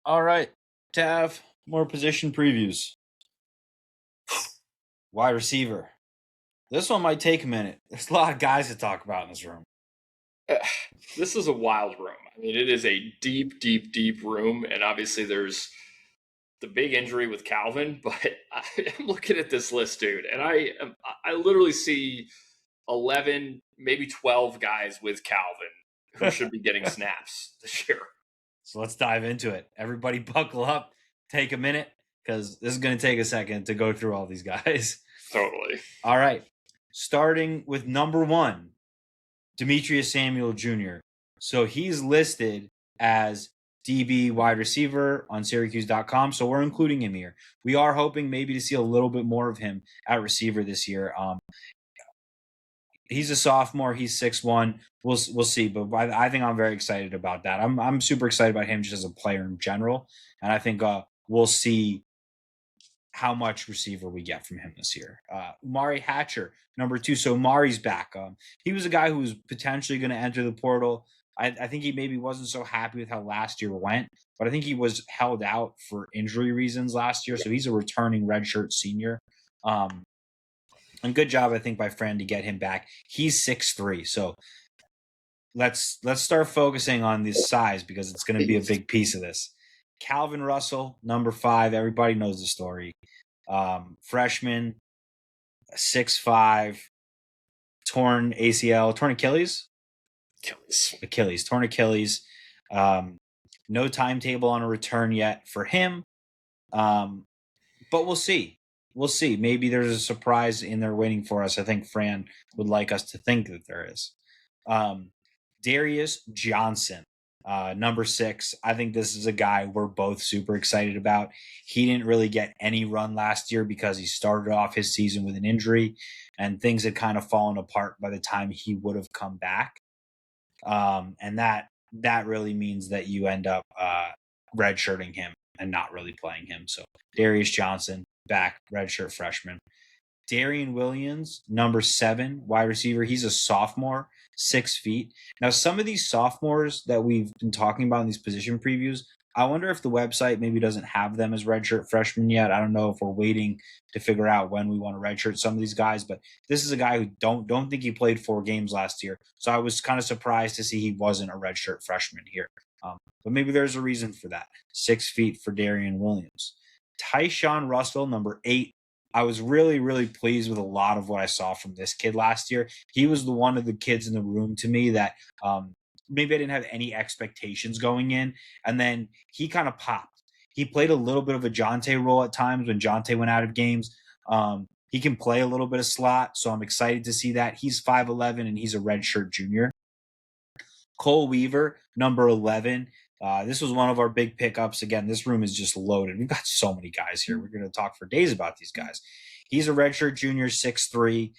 All right, Tav, more position previews. Wide receiver. This one might take a minute. There's a lot of guys to talk about in this room. This is a wild room. I mean, it is a deep, deep, deep room, and obviously there's the big injury with Calvin. But I'm looking at this list, dude, and I literally see 11, maybe 12 guys with Calvin who should be getting snaps this year. So let's dive into it. Everybody buckle up, take a minute, because this is going to take a second to go through all these guys. Totally. All right. Starting with number 1, Demetrius Samuel Jr. So he's listed as DB wide receiver on Syracuse.com. So we're including him here. We are hoping maybe to see a little bit more of him at receiver this year. He's a sophomore. He's 6'1". We'll see. But I think I'm very excited about that. I'm super excited about him just as a player in general. And I think we'll see how much receiver we get from him this year. Mari Hatcher, number 2. So Mari's back. He was a guy who was potentially going to enter the portal. I think he maybe wasn't so happy with how last year went, but I think he was held out for injury reasons last year. So he's a returning redshirt senior. And good job, I think, by Fran to get him back. He's 6'3". So let's start focusing on this size because it's going to be a big piece of this. Calvin Russell, number 5. Everybody knows the story. Freshman, 6'5", torn ACL, torn Achilles? Torn Achilles. No timetable on a return yet for him. But we'll see. We'll see. Maybe there's a surprise in there waiting for us. I think Fran would like us to think that there is. Darius Johnson, number 6. I think this is a guy we're both super excited about. He didn't really get any run last year because he started off his season with an injury and things had kind of fallen apart by the time he would have come back. And that really means that you end up redshirting him and not really playing him. So Darius Johnson, back, redshirt freshman. Darian Williams, number 7, wide receiver. He's a sophomore, 6 feet. Now, some of these sophomores that we've been talking about in these position previews, I wonder if the website maybe doesn't have them as redshirt freshmen yet. I don't know if we're waiting to figure out when we want to redshirt some of these guys, but this is a guy who don't think he played 4 games last year. So I was kind of surprised to see he wasn't a redshirt freshman here. But maybe there's a reason for that. 6 feet for Darian Williams. Tyshawn Russell, number 8. I was really, really pleased with a lot of what I saw from this kid last year. He was one of the kids in the room to me that maybe I didn't have any expectations going in. And then he kind of popped. He played a little bit of a Jonte role at times when Jonte went out of games. He can play a little bit of slot, so I'm excited to see that. He's 5'11", and he's a redshirt junior. Cole Weaver, number 11. This was one of our big pickups. Again, this room is just loaded. We've got so many guys here. We're going to talk for days about these guys. He's a redshirt junior, 6'3".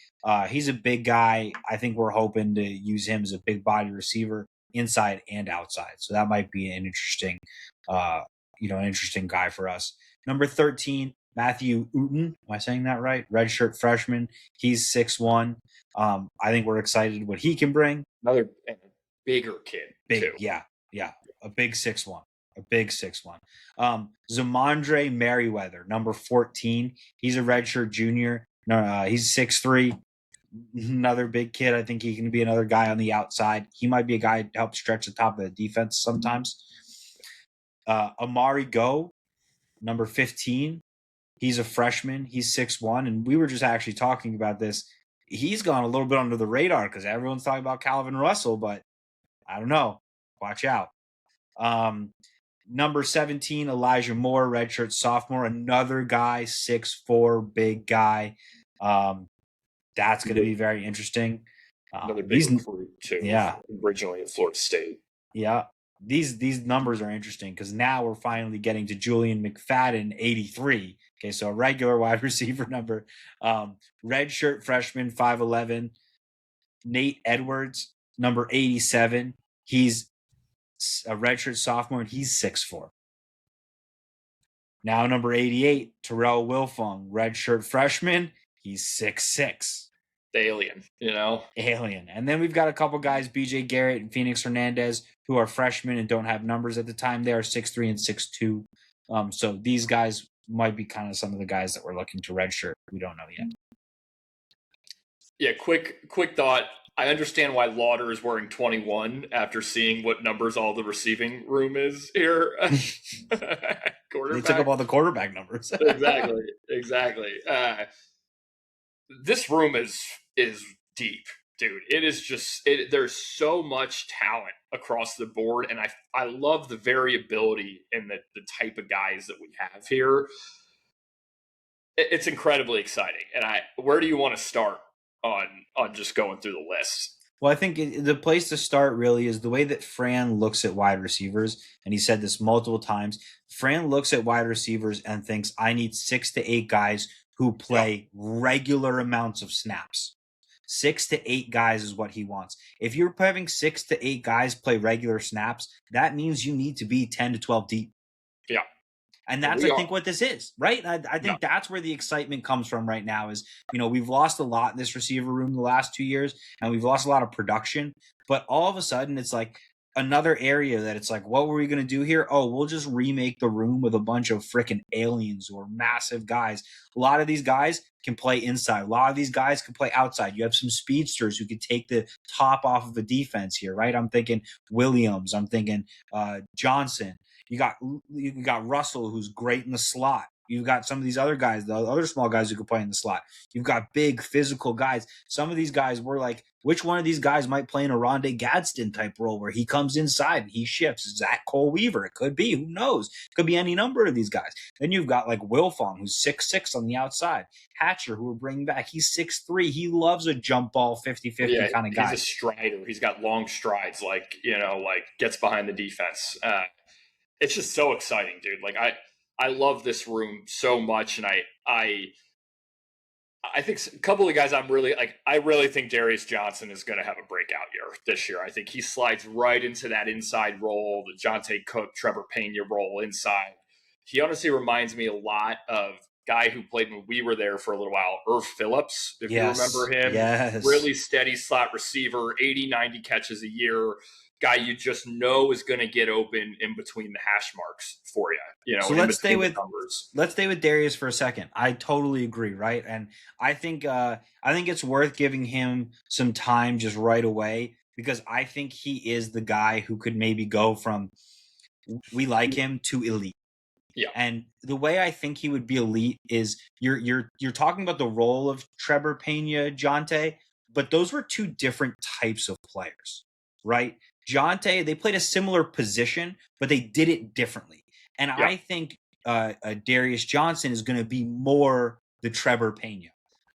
He's a big guy. I think we're hoping to use him as a big body receiver inside and outside. So that might be an interesting, an interesting guy for us. Number 13, Matthew Uten. Am I saying that right? Redshirt freshman. He's 6'1". I think we're excited what he can bring. Another bigger kid. Too. Yeah. A big 6'1". Zamondre Merriweather, number 14. He's a redshirt junior. He's 6'3". Another big kid. I think he can be another guy on the outside. He might be a guy to help stretch the top of the defense sometimes. Amari Go, number 15. He's a freshman. He's 6'1". And we were just actually talking about this. He's gone a little bit under the radar because everyone's talking about Calvin Russell, but I don't know. Watch out. Number 17, Elijah Moore, redshirt sophomore. Another guy, 6'4", big guy. That's going to be very interesting. Another big recruit, too. Yeah. Originally at Florida State. Yeah. These numbers are interesting because now we're finally getting to Julian McFadden, 83. Okay, so a regular wide receiver number. Redshirt freshman, 5'11". Nate Edwards, number 87. He's a redshirt sophomore, and he's 6'4". Now number 88, Terrell Wilfong, redshirt freshman. He's 6'6". alien, you know? Alien. And then we've got a couple guys, BJ Garrett and Phoenix Hernandez, who are freshmen and don't have numbers at the time. They are 6'3" and 6'2". So these guys might be kind of some of the guys that we're looking to redshirt. We don't know yet. Yeah, quick thought. I understand why Lauder is wearing 21 after seeing what numbers all the receiving room is here. They took up all the quarterback numbers. Exactly. This room is deep, dude. It is just there's so much talent across the board, and I love the variability in the type of guys that we have here. It's incredibly exciting. And where do you want to start on just going through the list? Well, I think the place to start really is the way that Fran looks at wide receivers. And he said this multiple times. Fran looks at wide receivers and thinks, I need 6 to 8 guys who play regular amounts of snaps. 6 to 8 guys is what he wants. If you're having 6 to 8 guys play regular snaps, that means you need to be 10 to 12 deep. Yeah. And that's, I think, what this is, right? I think that's where the excitement comes from right now is, we've lost a lot in this receiver room the last 2 years, and we've lost a lot of production. But all of a sudden, it's like another area that it's like, what were we going to do here? Oh, we'll just remake the room with a bunch of freaking aliens or massive guys. A lot of these guys can play inside. A lot of these guys can play outside. You have some speedsters who can take the top off of a defense here, right? I'm thinking Williams. I'm thinking Johnson. You got Russell, who's great in the slot. You've got some of these other guys, the other small guys who can play in the slot. You've got big physical guys. Some of these guys were like, which one of these guys might play in a Rondé Gadsden type role where he comes inside and he shifts? Zach Cole Weaver. It could be. Who knows? It could be any number of these guys. Then you've got like Wilfong, who's 6'6" on the outside. Hatcher, who we're bringing back. He's 6'3". He loves a jump ball 50-50 kind of guy. He's a strider. He's got long strides, like gets behind the defense. It's just so exciting, dude. Like I love this room so much, and I think a couple of guys I really think Darius Johnson is going to have a breakout year this year. I think he slides right into that inside role, the Jonte Cook, Trevor Pena role inside. He honestly reminds me a lot of guy who played when we were there for a little while, Irv Phillips, if you remember him. Yes. Really steady slot receiver, 80, 90 catches a year. Guy you just know is going to get open in between the hash marks for you. So let's stay with Darius for a second. I totally agree, right? And I think it's worth giving him some time just right away because I think he is the guy who could maybe go from we like him to elite. Yeah. And the way I think he would be elite is you're talking about the role of Trevor Pena, Jonte, but those were two different types of players, right? Jonte, they played a similar position, but they did it differently. And I think Darius Johnson is going to be more the Trevor Pena.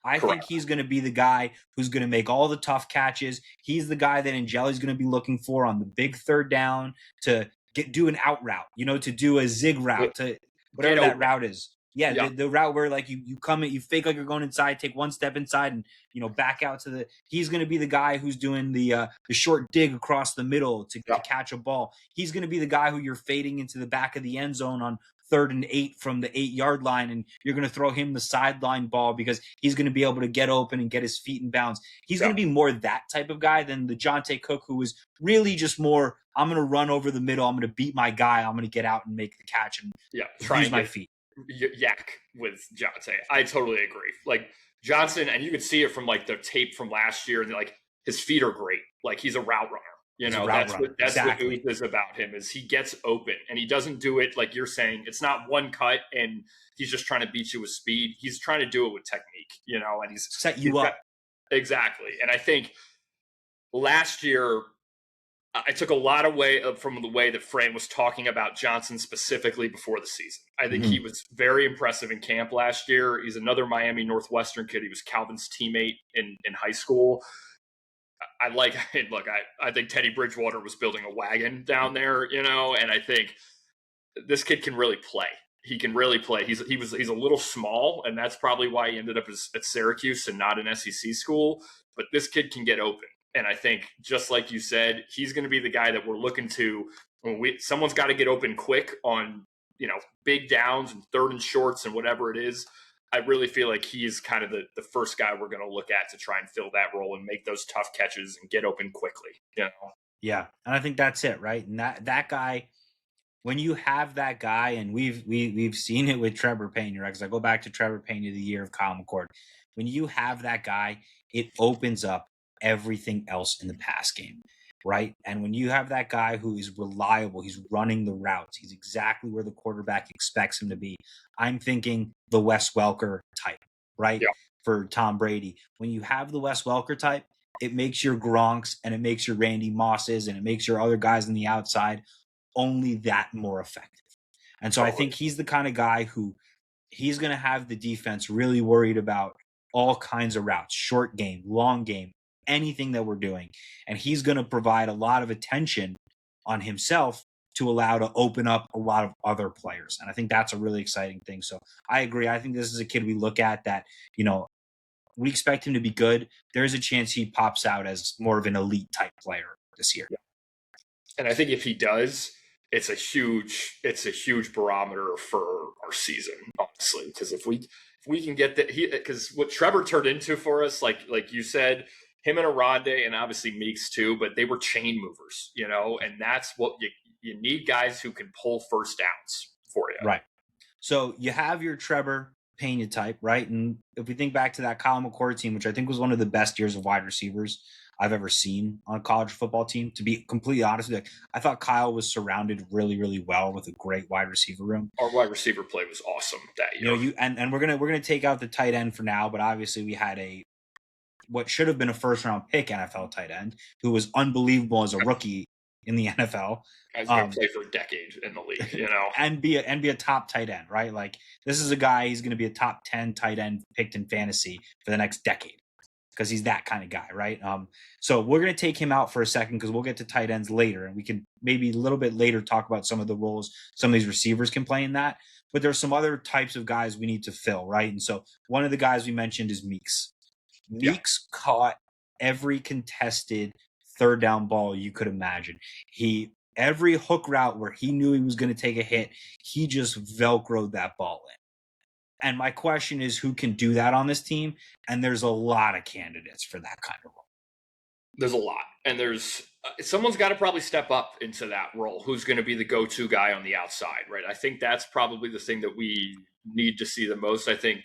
I think he's going to be the guy who's going to make all the tough catches. He's the guy that Angeli's going to be looking for on the big third down to do an out route, to do a zig route, to whatever that route is. Yeah. The route where like you come in, you fake like you're going inside, take one step inside and, back out to he's going to be the guy who's doing the short dig across the middle to catch a ball. He's going to be the guy who you're fading into the back of the end zone on 3rd and 8 from the 8-yard line. And you're going to throw him the sideline ball because he's going to be able to get open and get his feet in bounds. He's going to be more that type of guy than the Jonte Cook, who is really just more, I'm going to run over the middle. I'm going to beat my guy. I'm going to get out and make the catch and use my feet. Yak with Jonte. I totally agree. Like Johnson, and you could see it from like the tape from last year, and like his feet are great. Like he's a route runner. That's exactly what Ooth is about him, is he gets open and he doesn't do it like you're saying. It's not one cut and he's just trying to beat you with speed. He's trying to do it with technique, and he's set you up. Exactly. And I think last year I took a lot away from the way that Fran was talking about Johnson specifically before the season. I think he was very impressive in camp last year. He's another Miami Northwestern kid. He was Calvin's teammate in high school. I think Teddy Bridgewater was building a wagon down there, and I think this kid can really play. He can really play. He's a little small, and that's probably why he ended up at Syracuse and not an SEC school. But this kid can get open. And I think, just like you said, he's going to be the guy that we're looking to. Someone's got to get open quick on, big downs and 3rd and shorts and whatever it is. I really feel like he's kind of the first guy we're going to look at to try and fill that role and make those tough catches and get open quickly. You know? Yeah, and I think that's it, right? And that guy, when you have that guy, and we've seen it with Trevor Payne, right? Because I go back to Trevor Payne the year of Kyle McCord. When you have that guy, it opens up everything else in the pass game, right? And when you have that guy who is reliable, he's running the routes, he's exactly where the quarterback expects him to be. I'm thinking the Wes Welker type, right? Yeah. For Tom Brady. When you have the Wes Welker type, it makes your Gronks and it makes your Randy Mosses and it makes your other guys on the outside only that more effective. And so I think he's the kind of guy who he's going to have the defense really worried about all kinds of routes, short game, long game, anything that we're doing. And he's going to provide a lot of attention on himself to allow to open up a lot of other players. And I think that's a really exciting thing. So I agree. I think this is a kid we look at that, we expect him to be good. There's a chance he pops out as more of an elite type player this year. Yeah. And I think if he does, it's a huge barometer for our season, honestly. Because if we can get that, because what Trevor turned into for us, like you said, him and Aronde, and obviously Meeks too, but they were chain movers, and that's what you need, guys who can pull first downs for you. Right. So you have your Trevor Pena type, right? And if we think back to that Kyle McCord team, which I think was one of the best years of wide receivers I've ever seen on a college football team, to be completely honest with you, I thought Kyle was surrounded really, really well with a great wide receiver room. Our wide receiver play was awesome that year. And we're gonna take out the tight end for now, but obviously we had what should have been a first round pick NFL tight end who was unbelievable as a rookie in the NFL. He's going to play for a decade in the league, and be a top tight end, right? Like this is a guy, he's going to be a top 10 tight end picked in fantasy for the next decade because he's that kind of guy, right? So we're going to take him out for a second because we'll get to tight ends later, and we can maybe a little bit later talk about some of the roles some of these receivers can play in that. But there's some other types of guys we need to fill, right? And so one of the guys we mentioned is Meeks. Meeks caught every contested third down ball you could imagine. Every hook route where he knew he was going to take a hit, he just Velcroed that ball in. And my question is, who can do that on this team? And there's a lot of candidates for that kind of role. There's a lot. And there's someone's got to probably step up into that role. Who's going to be the go-to guy on the outside, right? I think that's probably the thing that we need to see the most. I think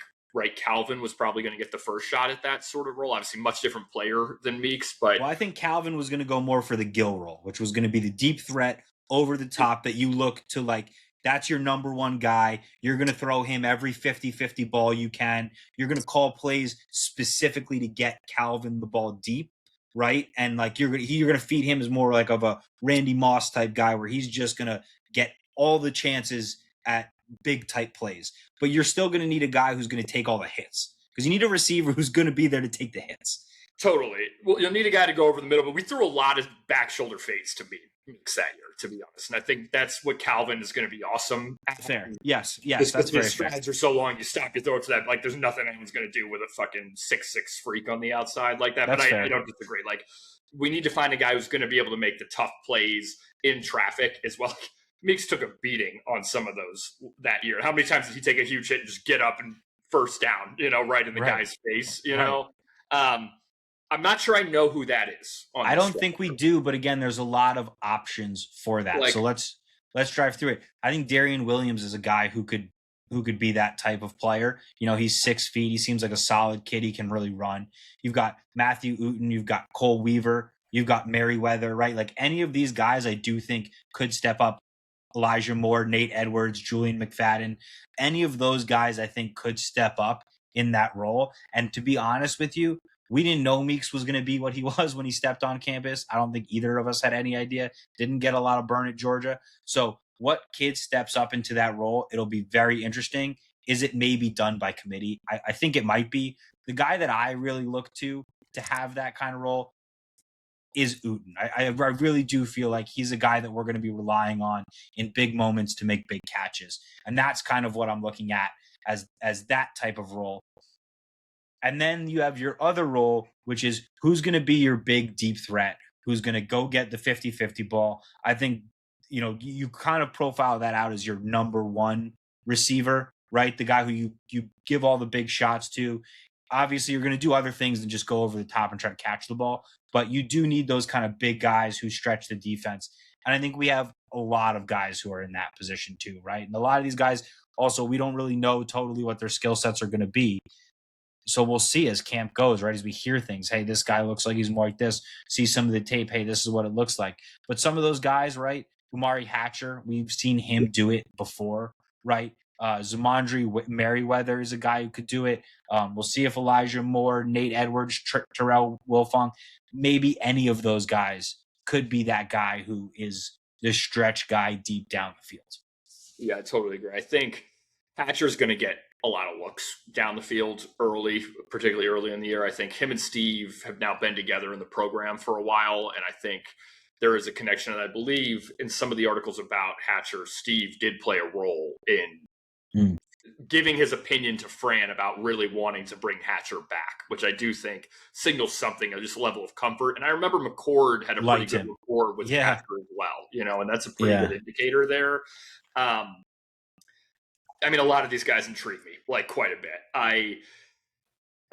Calvin was probably going to get the first shot at that sort of role. Obviously, much different player than Meeks, but I think Calvin was going to go more for the Gill role, which was going to be the deep threat over the top that you look to like. That's your number one guy. You're going to throw him every 50-50 ball you can. You're going to call plays specifically to get Calvin the ball deep, right? And like you're going to feed him as more like of a Randy Moss type guy where he's just going to get all the chances at big type plays, but you're still going to need a guy who's going to take all the hits because you need a receiver who's going to be there to take the hits. Totally. Well, you'll need a guy to go over the middle, but we threw a lot of back shoulder fades to Meeks that year, to be honest. And I think that's what Calvin is going to be awesome at. Fair. Yes. That's very fair. Strides are so long, you stop, you throw it to that. Like, there's nothing anyone's going to do with a fucking 6'6" freak on the outside like that. That's but fair. I don't disagree. Like, we need to find a guy who's going to be able to make the tough plays in traffic as well. Meeks took a beating on some of those that year. How many times did he take a huge hit and just get up and first down, right in the guy's face, know? I'm not sure I know who that is. I don't think we do, but again, there's a lot of options for that. So let's drive through it. I think Darian Williams is a guy who could be that type of player. He's 6 feet. He seems like a solid kid. He can really run. You've got Matthew Uten. You've got Cole Weaver. You've got Merriweather, right? Like any of these guys I do think could step up. Elijah Moore, Nate Edwards, Julian McFadden, any of those guys I think could step up in that role. And to be honest with you, we didn't know Meeks was going to be what he was when he stepped on campus. I don't think either of us had any idea. Didn't get a lot of burn at Georgia. So what kid steps up into that role, it'll be very interesting. Is it maybe done by committee? I think it might be. The guy that I really look to have that kind of role is Uten. I really do feel like he's a guy that we're going to be relying on in big moments to make big catches. And that's kind of what I'm looking at as that type of role. And then you have your other role, which is who's going to be your big deep threat, who's going to go get the 50-50 ball. I think, you kind of profile that out as your number one receiver, right? The guy who you give all the big shots to. Obviously, you're going to do other things than just go over the top and try to catch the ball, but you do need those kind of big guys who stretch the defense. And I think we have a lot of guys who are in that position too, right? And a lot of these guys also, we don't really know totally what their skill sets are going to be. So we'll see as camp goes, right? As we hear things, hey, this guy looks like he's more like this. See some of the tape, hey, this is what it looks like. But some of those guys, right? Umari Hatcher, we've seen him do it before, right? Zamondre Merriweather is a guy who could do it. We'll see if Elijah Moore, Nate Edwards, Terrell Wilfong, maybe any of those guys could be that guy who is the stretch guy deep down the field. Yeah, I totally agree. I think Hatcher's going to get a lot of looks down the field early, particularly early in the year. I think him and Steve have now been together in the program for a while, and I think there is a connection. And I believe in some of the articles about Hatcher, Steve did play a role in giving his opinion to Fran about really wanting to bring Hatcher back, which I do think signals something of just level of comfort. And I remember McCord had a pretty good rapport with Hatcher as well, and that's a pretty good indicator there. I mean, a lot of these guys intrigue me like quite a bit. I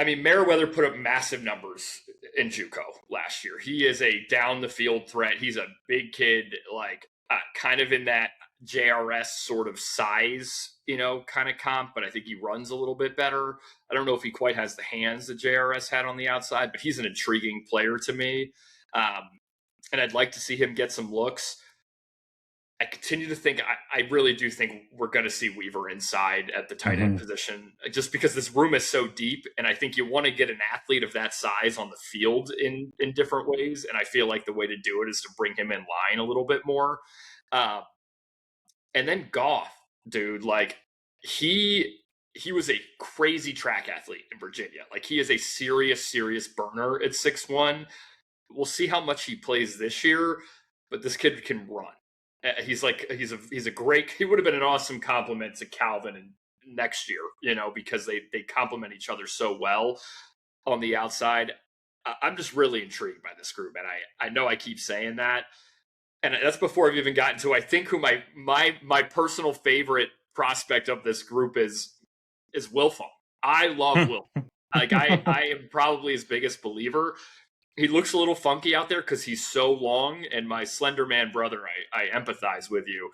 mean, Merriweather put up massive numbers in JUCO last year. He is a down the field threat. He's a big kid, like kind of in that JRS sort of size, kind of comp, but I think he runs a little bit better. I don't know if he quite has the hands that JRS had on the outside, but he's an intriguing player to me. And I'd like to see him get some looks. I continue to think, I really do think we're going to see Weaver inside at the tight end position, just because this room is so deep. And I think you want to get an athlete of that size on the field in different ways. And I feel like the way to do it is to bring him in line a little bit more. And then Goff, dude, like he was a crazy track athlete in Virginia. Like he is a serious burner at 6'1". We'll see how much he plays this year, but this kid can run. He's a great, he would have been an awesome compliment to Calvin next year, because they complement each other so well on the outside. I'm just really intrigued by this group. And I know I keep saying that. And that's before I've even gotten to, I think, who my personal favorite prospect of this group is Wilfong. I love Wilfong. Like I am probably his biggest believer. He looks a little funky out there because he's so long, and my slender man brother, I empathize with you.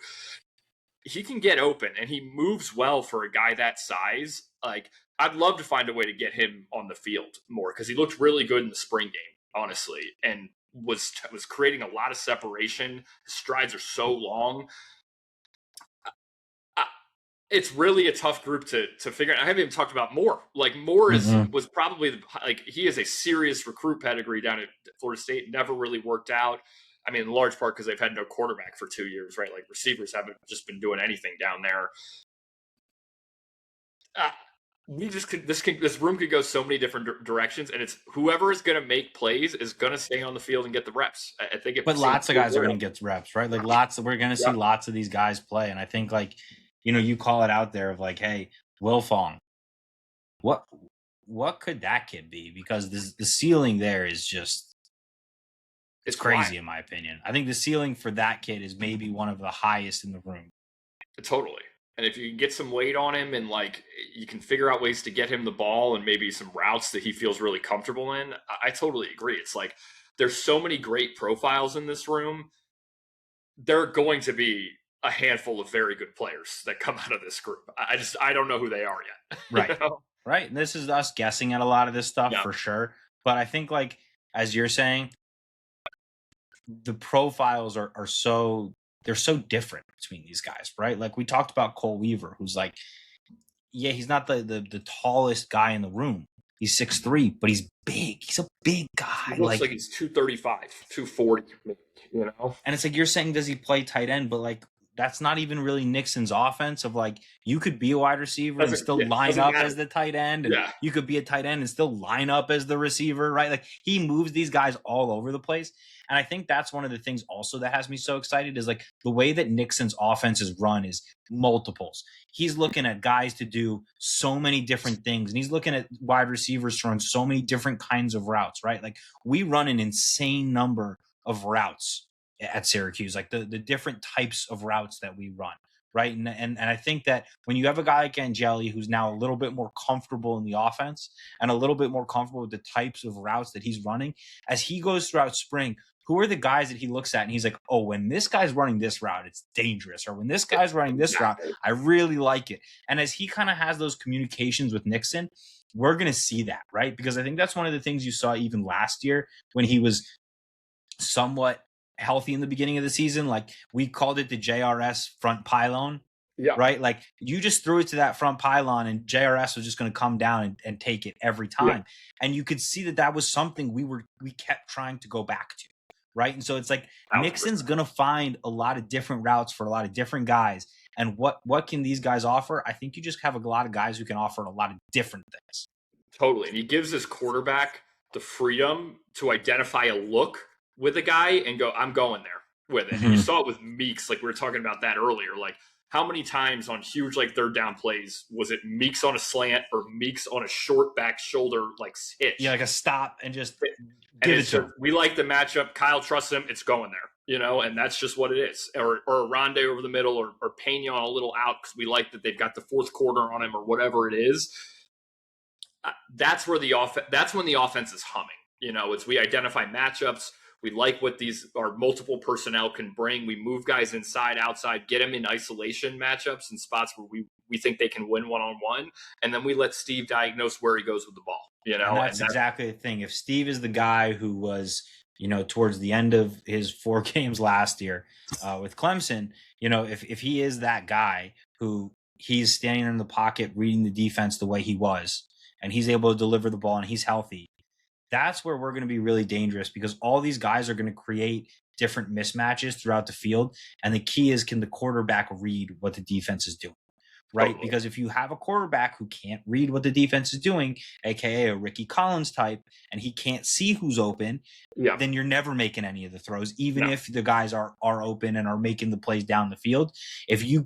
He can get open, and he moves well for a guy that size. Like, I'd love to find a way to get him on the field more, because he looked really good in the spring game, honestly, and was creating a lot of separation. His strides are so long. It's really a tough group to figure out. I haven't even talked about Moore. Like Moore was probably he is a serious recruit pedigree down at Florida State. Never really worked out. I mean, in large part because they've had no quarterback for 2 years, right? Like receivers haven't just been doing anything down there. This room could go so many different directions, and it's whoever is going to make plays is going to stay on the field and get the reps. I think, but lots of guys are going to get reps, right? Like we're going to see lots of these guys play, and I think you call it out there of like, hey, Wilfong, what could that kid be? Because the ceiling there is just it's crazy in my opinion. I think the ceiling for that kid is maybe one of the highest in the room. Totally. And if you can get some weight on him and you can figure out ways to get him the ball and maybe some routes that he feels really comfortable in, I totally agree. It's like there's so many great profiles in this room. There are going to be a handful of very good players that come out of this group. I don't know who they are yet. Right. Right. And this is us guessing at a lot of this stuff for sure. But I think as you're saying, the profiles are so they're so different between these guys, right? Like we talked about Cole Weaver, who's he's not the tallest guy in the room. He's 6'3", but he's big. He's a big guy. He looks like he's 235, 240, And it's like you're saying, does he play tight end? But that's not even really Nixon's offense of you could be a wide receiver and still line up as the tight end. And you could be a tight end and still line up as the receiver, right? He moves these guys all over the place. And I think that's one of the things also that has me so excited is the way that Nixon's offense is run is multiples. He's looking at guys to do so many different things. And he's looking at wide receivers to run so many different kinds of routes, right? We run an insane number of routes at Syracuse, the different types of routes that we run, right? And I think that when you have a guy like Angeli who's now a little bit more comfortable in the offense and a little bit more comfortable with the types of routes that he's running, as he goes throughout spring, who are the guys that he looks at and he's like, oh, when this guy's running this route, it's dangerous. Or when this guy's running this route, I really like it. And as he kind of has those communications with Nixon, we're going to see that, right? Because I think that's one of the things you saw even last year when he was somewhat healthy in the beginning of the season. Like we called it the JRS front pylon, right? Like you just threw it to that front pylon and JRS was just going to come down and take it every time. And you could see that that was something we kept trying to go back to, right? And so it's like 100%. Nixon's going to find a lot of different routes for a lot of different guys. And what can these guys offer? I think you just have a lot of guys who can offer a lot of different things. Totally. And he gives his quarterback the freedom to identify a look with a guy and go, I'm going there with it. Mm-hmm. And you saw it with Meeks, like we were talking about that earlier. Like how many times on huge like third down plays was it Meeks on a slant or Meeks on a short back shoulder like hitch? Yeah, like a stop and just give it to him. We like the matchup. Kyle trusts him. It's going there. You know, and that's just what it is. Or a Rondé over the middle or Pena on a little out because we like that they've got the fourth quarter on him or whatever it is. That's where that's when the offense is humming. You know, it's we identify matchups. We like what these our multiple personnel can bring. We move guys inside, outside, get them in isolation matchups and spots where we think they can win one-on-one. And then we let Steve diagnose where he goes with the ball. You know, and that's exactly the thing. If Steve is the guy who was, you know, towards the end of his 4 games last year with Clemson, you know, if he is that guy who he's standing in the pocket, reading the defense the way he was, and he's able to deliver the ball and he's healthy, that's where we're going to be really dangerous because all these guys are going to create different mismatches throughout the field. And the key is, can the quarterback read what the defense is doing? Right? Totally. Because if you have a quarterback who can't read what the defense is doing, aka a Ricky Collins type, and he can't see who's open, then you're never making any of the throws, even if the guys are open and are making the plays down the field. If you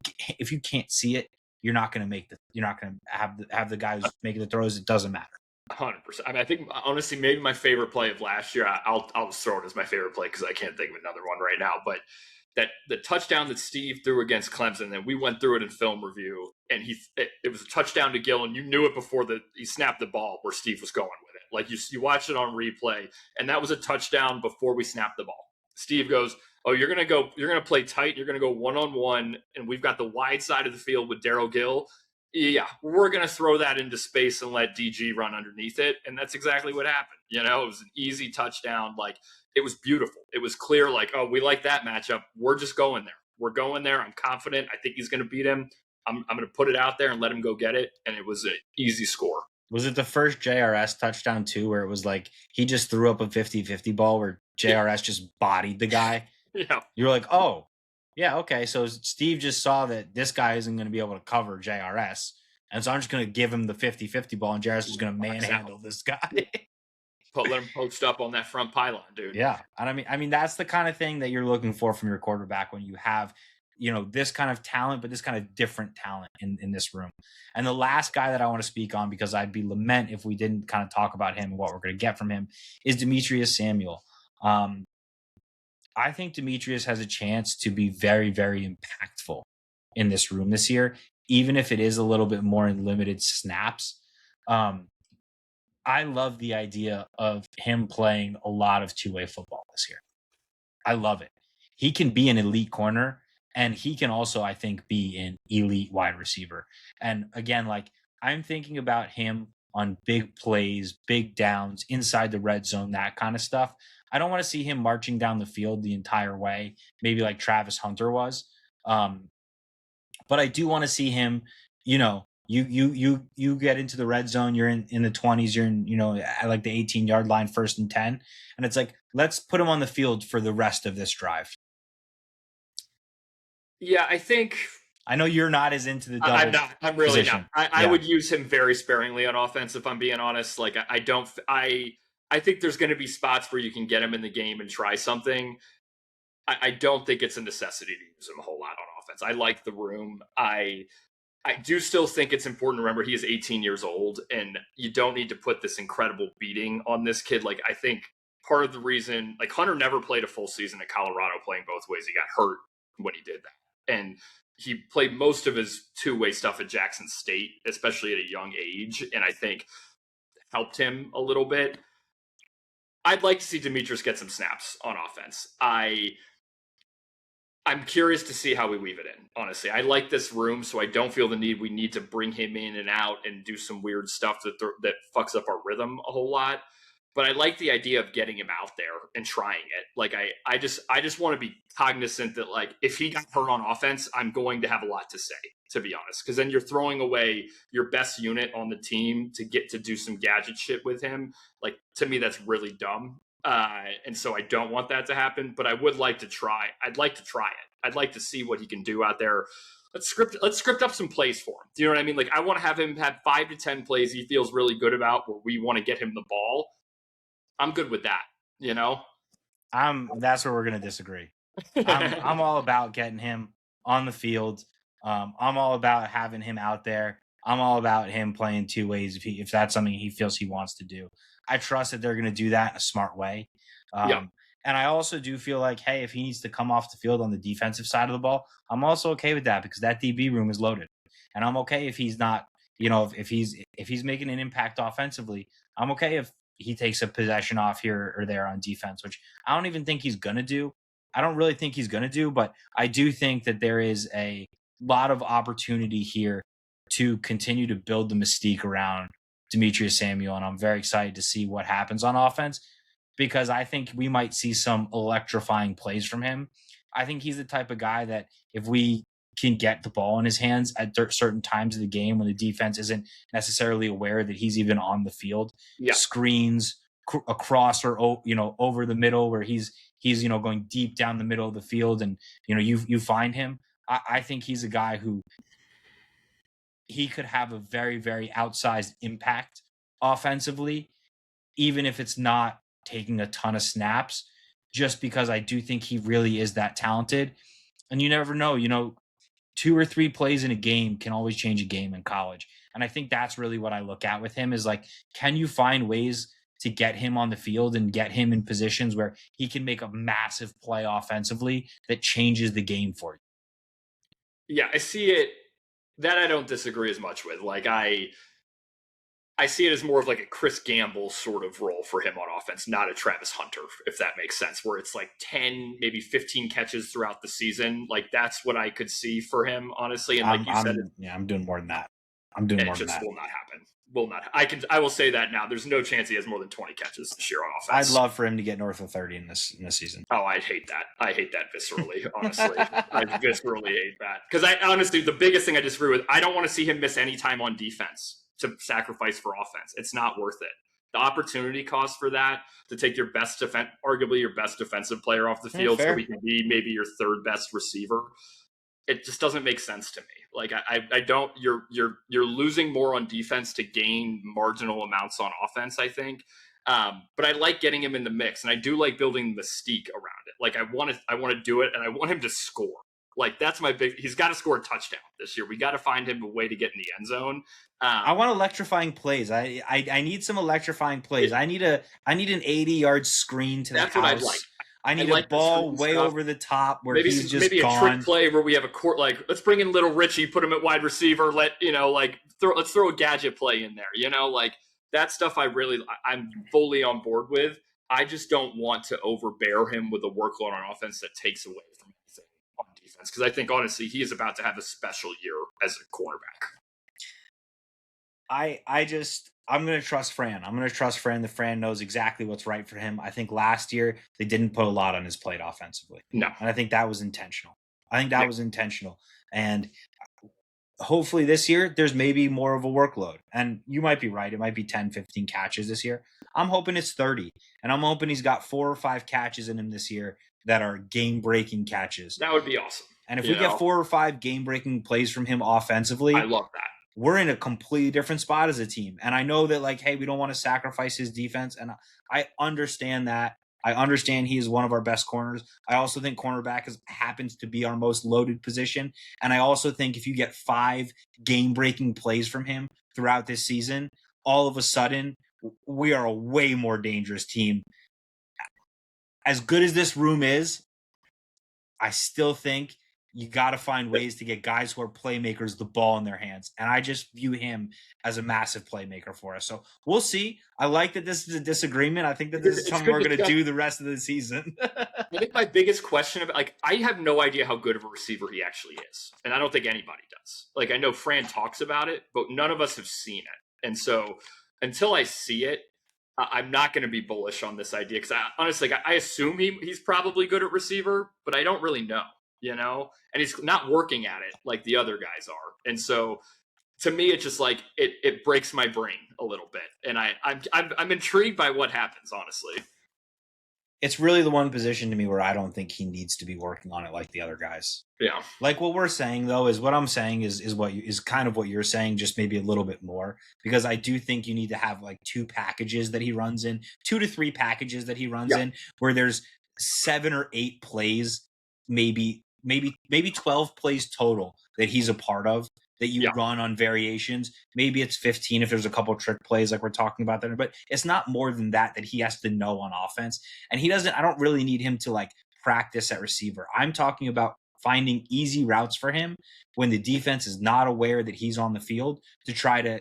can't see it, you're not going to have the guys making the throws. It doesn't matter. 100%. I mean, I think honestly, maybe my favorite play of last year, I'll just throw it as my favorite play because I can't think of another one right now. But that the touchdown that Steve threw against Clemson, and we went through it in film review, and it was a touchdown to Gill, and you knew it before he snapped the ball where Steve was going with it. Like you watched it on replay, and that was a touchdown before we snapped the ball. Steve goes, "Oh, you're gonna play tight. You're gonna go 1-on-1, and we've got the wide side of the field with Darryl Gill. Yeah, we're going to throw that into space and let DG run underneath it." And that's exactly what happened. You know, it was an easy touchdown. Like, it was beautiful. It was clear, like, oh, we like that matchup. We're just going there. We're going there. I'm confident. I think he's going to beat him. I'm going to put it out there and let him go get it. And it was an easy score. Was it the first JRS touchdown, too, where it was like he just threw up a 50-50 ball where JRS just bodied the guy? Yeah. You were like, oh. Yeah, okay, so Steve just saw that this guy isn't going to be able to cover JRS, and so I'm just going to give him the 50-50 ball, and JRS is going to manhandle this guy. Let him post up on that front pylon, dude. Yeah, and I mean that's the kind of thing that you're looking for from your quarterback when you have, you know, this kind of talent, but this kind of different talent in this room. And the last guy that I want to speak on, because I'd be lament if we didn't kind of talk about him and what we're going to get from him, is Demetrius Samuel. I think Demetrius has a chance to be very, very impactful in this room this year, even if it is a little bit more in limited snaps. I love the idea of him playing a lot of two-way football this year. I love it. He can be an elite corner, and he can also, I think, be an elite wide receiver. And again, like I'm thinking about him on big plays, big downs, inside the red zone, that kind of stuff. I don't want to see him marching down the field the entire way, maybe like Travis Hunter was. But I do want to see him, you know, you get into the red zone, you're in the 20s, you're in, you know, at like the 18-yard line, 1st and 10. And it's like, let's put him on the field for the rest of this drive. Yeah, I know you're not as into the double. I'm not. I'm really position. Not. I would use him very sparingly on offense, if I'm being honest. Like, I think there's going to be spots where you can get him in the game and try something. I don't think it's a necessity to use him a whole lot on offense. I like the room. I do still think it's important to remember he is 18 years old, and you don't need to put this incredible beating on this kid. Like, I think part of the reason, like, Hunter never played a full season at Colorado playing both ways. He got hurt when he did that. And he played most of his two-way stuff at Jackson State, especially at a young age, and I think helped him a little bit. I'd like to see Demetrius get some snaps on offense. I'm curious to see how we weave it in, honestly. I like this room, so I don't feel the need we need to bring him in and out and do some weird stuff that fucks up our rhythm a whole lot. But I like the idea of getting him out there and trying it. Like I just want to be cognizant that, like, if he got hurt on offense, I'm going to have a lot to say, to be honest, because then you're throwing away your best unit on the team to get to do some gadget shit with him. Like, to me, that's really dumb. And so I don't want that to happen, but I would like to try. I'd like to try it. I'd like to see what he can do out there. Let's script up some plays for him. Do you know what I mean? Like, I want to have him have 5 to 10 plays he feels really good about where we want to get him the ball. I'm good with that, you know? That's where we're going to disagree. I'm all about getting him on the field. I'm all about having him out there. I'm all about him playing two ways if that's something he feels he wants to do. I trust that they're going to do that in a smart way. Yeah. And I also do feel like, hey, if he needs to come off the field on the defensive side of the ball, I'm also okay with that because that DB room is loaded. And I'm okay if he's not, if he's making an impact offensively, I'm okay if he takes a possession off here or there on defense, which I don't even think he's going to do. I don't really think he's going to do, but I do think that there is a lot of opportunity here to continue to build the mystique around Demetrius Samuel. And I'm very excited to see what happens on offense because I think we might see some electrifying plays from him. I think he's the type of guy that if we can get the ball in his hands at certain times of the game when the defense isn't necessarily aware that he's even on the field, screens across or over the middle where he's going deep down the middle of the field, and you find him. I think he's a guy who he could have a very, very outsized impact offensively, even if it's not taking a ton of snaps, just because I do think he really is that talented. And you never know, 2 or 3 plays in a game can always change a game in college. And I think that's really what I look at with him is like, can you find ways to get him on the field and get him in positions where he can make a massive play offensively that changes the game for you? Yeah, I see it. That I don't disagree as much with. Like, I see it as more of like a Chris Gamble sort of role for him on offense, not a Travis Hunter, if that makes sense, where it's like 10, maybe 15 catches throughout the season. Like, that's what I could see for him, honestly. And like you said, I'm doing more than that. I'm doing more than that. It just will not happen. I will say that now. There's no chance he has more than 20 catches this year on offense. I'd love for him to get north of 30 in this season. Oh, I hate that. I hate that viscerally, honestly. I viscerally hate that. Because I honestly, the biggest thing I disagree with, I don't want to see him miss any time on defense to sacrifice for offense. It's not worth it. The opportunity cost for that, to take your best arguably your best defensive player off the field so he can be maybe your third best receiver, it just doesn't make sense to me. Like, I don't. You're losing more on defense to gain marginal amounts on offense, I think. But I like getting him in the mix, and I do like building mystique around it. Like, I want to do it, and I want him to score. Like, that's my big. He's got to score a touchdown this year. We got to find him a way to get in the end zone. I want electrifying plays. I need some electrifying plays. I need an 80-yard screen to the house. That's what I'd like. I need a ball way over the top where he's just maybe gone. A trick play where we have a court, like, let's bring in Little Richie, put him at wide receiver. Let's throw a gadget play in there. Like, that stuff I'm fully on board with. I just don't want to overbear him with a workload on offense that takes away from anything on defense, because I think honestly he is about to have a special year as a cornerback. I'm going to trust Fran. I'm going to trust Fran. The Fran knows exactly what's right for him. I think last year they didn't put a lot on his plate offensively. No. And I think that was intentional. And hopefully this year there's maybe more of a workload. And you might be right. It might be 10, 15 catches this year. I'm hoping it's 30. And I'm hoping he's got 4 or 5 catches in him this year that are game-breaking catches. That would be awesome. And if we get 4 or 5 game-breaking plays from him offensively, I love that. We're in a completely different spot as a team. And I know that, like, hey, we don't want to sacrifice his defense. And I understand that. I understand he is one of our best corners. I also think cornerback happens to be our most loaded position. And I also think if you get 5 game-breaking plays from him throughout this season, all of a sudden, we are a way more dangerous team. As good as this room is, I still think you got to find ways to get guys who are playmakers the ball in their hands. And I just view him as a massive playmaker for us. So we'll see. I like that this is a disagreement. I think that this is It's something we're good going to discussion. do the rest of the season. I think my biggest question about, like, I have no idea how good of a receiver he actually is, and I don't think anybody does. Like, I know Fran talks about it, but none of us have seen it, and so until I see it, I'm not going to be bullish on this idea because honestly, I assume he's probably good at receiver, but I don't really know, and he's not working at it like the other guys are, and so to me, it's just like it breaks my brain a little bit, and I'm intrigued by what happens, honestly. It's really the one position to me where I don't think he needs to be working on it like the other guys. Yeah. Like what we're saying though is what I'm saying is what is kind of what you're saying, just maybe a little bit more, because I do think you need to have like 2 packages that he runs in, 2 to 3 packages that he runs in, where there's 7 or 8 plays, maybe 12 plays total that he's a part of that you run on variations. Maybe it's 15 if there's a couple trick plays like we're talking about there, but it's not more than that he has to know on offense. And I don't really need him to like practice at receiver. I'm talking about finding easy routes for him when the defense is not aware that he's on the field to try to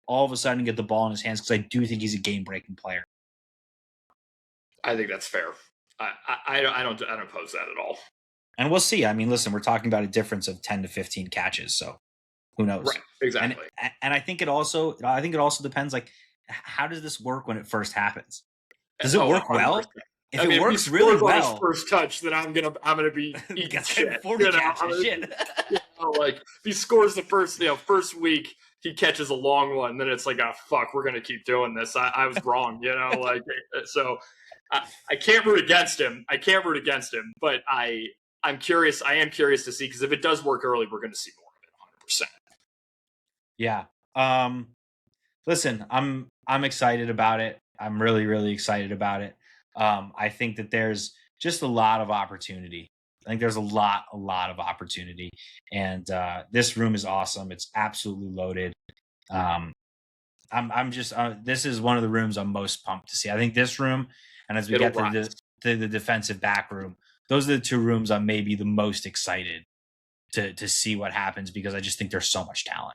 all of a sudden get the ball in his hands, because I do think he's a game-breaking player. I think that's fair. I don't oppose that at all. And we'll see. I mean, listen, we're talking about a difference of 10 to 15 catches, so who knows? Right, exactly. And I think it also depends, like, how does this work when it first happens? Does it work 100%. Well? If it works really well, first touch, then I'm gonna be eating shit. 40 catches, shit. Like if he scores the first week, he catches a long one, then it's like, oh fuck, we're gonna keep doing this. I was wrong, like so. I can't root against him. But I'm curious. I am curious to see, because if it does work early, we're going to see more of it, 100%. Yeah. Listen, I'm excited about it. I'm really, really excited about it. I think that there's just a lot of opportunity. I think there's a lot of opportunity, and this room is awesome. It's absolutely loaded. I'm just this is one of the rooms I'm most pumped to see. I think this room, and as we get to the defensive back room, those are the 2 rooms I'm maybe the most excited to see what happens, because I just think there's so much talent.